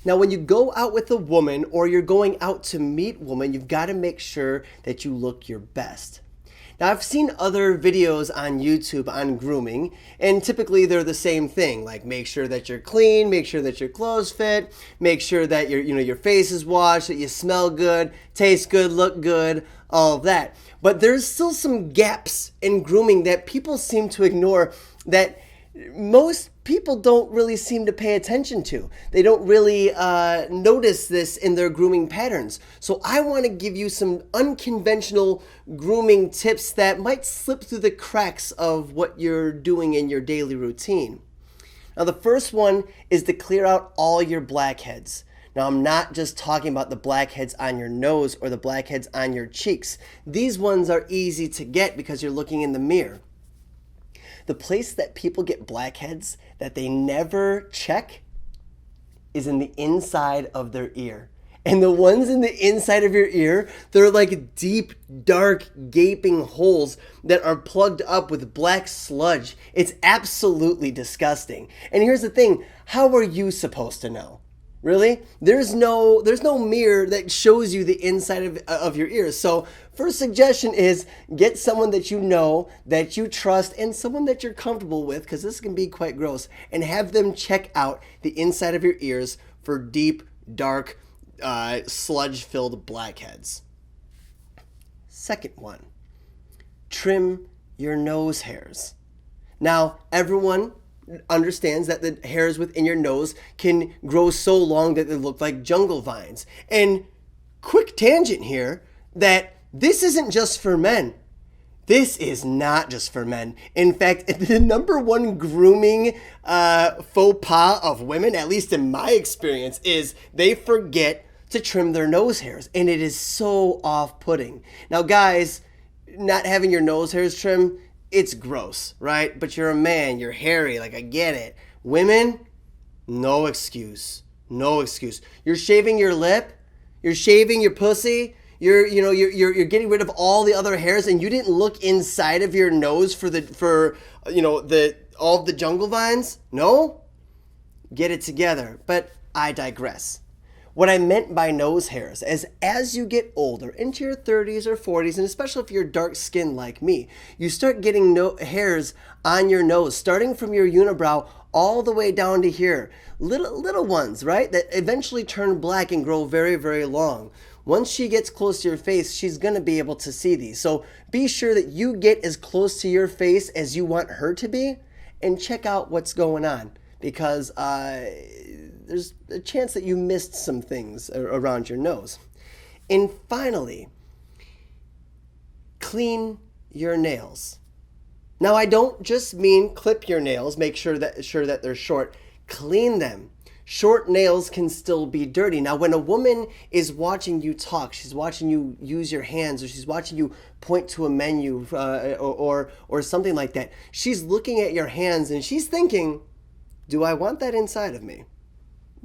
Now, when you go out with a woman or you're going out to meet women, you've got to make sure that you look your best. Now, I've seen other videos on YouTube on grooming, and typically they're the same thing. Like, make sure that you're clean, make sure that your clothes fit, make sure that your face is washed, that you smell good, taste good, look good, all of that. But there's still some gaps in grooming that people seem to ignore, that most people don't really seem to pay attention to. They don't really notice this in their grooming patterns. So I want to give you some unconventional grooming tips that might slip through the cracks of what you're doing in your daily routine. Now, the first one is to clear out all your blackheads. Now, I'm not just talking about the blackheads on your nose or the blackheads on your cheeks. These ones are easy to get because you're looking in the mirror. The place that people get blackheads that they never check is in the inside of their ear. And the ones in the inside of your ear, they're like deep, dark, gaping holes that are plugged up with black sludge. It's absolutely disgusting. And here's the thing, how are you supposed to know? Really? There's no mirror that shows you the inside of your ears. So first suggestion is get someone that you know, that you trust, and someone that you're comfortable with, because this can be quite gross, and have them check out the inside of your ears for deep, dark, sludge-filled blackheads. Second one, trim your nose hairs. Now, everyone understands that the hairs within your nose can grow so long that they look like jungle vines. And quick tangent here, that this isn't just for men. This is not just for men. In fact, the number one grooming faux pas of women, at least in my experience, is they forget to trim their nose hairs. And it is so off-putting. Now, guys, not having your nose hairs trimmed, it's gross, right? But you're a man, you're hairy, like I get it. Women, no excuse. No excuse. You're shaving your lip, you're shaving your pussy, you're getting rid of all the other hairs, and you didn't look inside of your nose for all of the jungle vines? No? Get it together. But I digress. What I meant by nose hairs is as you get older, into your 30s or 40s, and especially if you're dark skinned like me, you start getting hairs on your nose, starting from your unibrow all the way down to here. Little ones, right? That eventually turn black and grow very, very long. Once she gets close to your face, she's going to be able to see these. So be sure that you get as close to your face as you want her to be, and check out what's going on, because there's a chance that you missed some things around your nose. And finally, clean your nails. Now, I don't just mean clip your nails, make sure that they're short. Clean them. Short nails can still be dirty. Now, when a woman is watching you talk, she's watching you use your hands, or she's watching you point to a menu or something like that, she's looking at your hands and she's thinking, do I want that inside of me?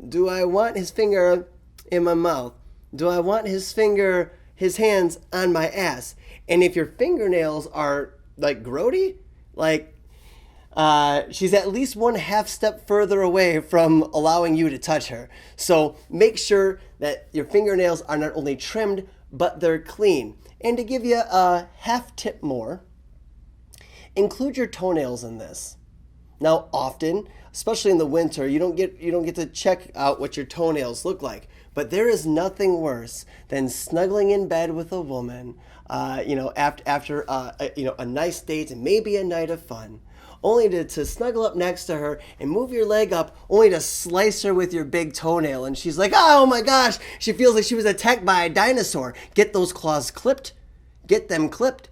Do I want his finger in my mouth? Do I want his hands on my ass? And if your fingernails are like grody, like she's at least one half step further away from allowing you to touch her. So make sure that your fingernails are not only trimmed, but they're clean. And to give you a half tip more, include your toenails in this. Now, often, especially in the winter, you don't get to check out what your toenails look like. But there is nothing worse than snuggling in bed with a woman, after a nice date and maybe a night of fun, only to snuggle up next to her and move your leg up, only to slice her with your big toenail. And she's like, oh my gosh, she feels like she was attacked by a dinosaur. Get those claws clipped. Get them clipped.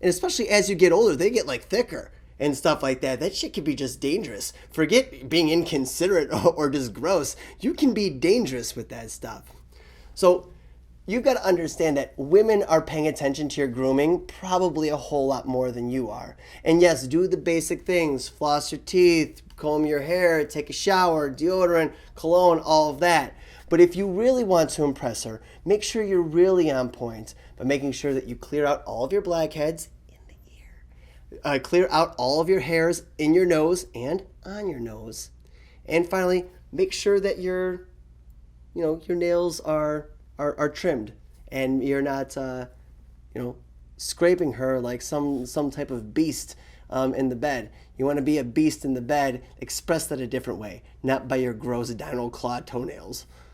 And especially as you get older, they get like thicker and stuff like that. That shit can be just dangerous. Forget being inconsiderate or just gross. You can be dangerous with that stuff. So you've got to understand that women are paying attention to your grooming probably a whole lot more than you are. And yes, do the basic things. Floss your teeth, comb your hair, take a shower, deodorant, cologne, all of that. But if you really want to impress her, make sure you're really on point by making sure that you clear out all of your blackheads, clear out all of your hairs in your nose and on your nose. And finally, make sure that you're your nails are trimmed, and you're not scraping her like some type of beast in the bed. You want to be a beast in the bed, express that a different way, not by your gross dino claw toenails.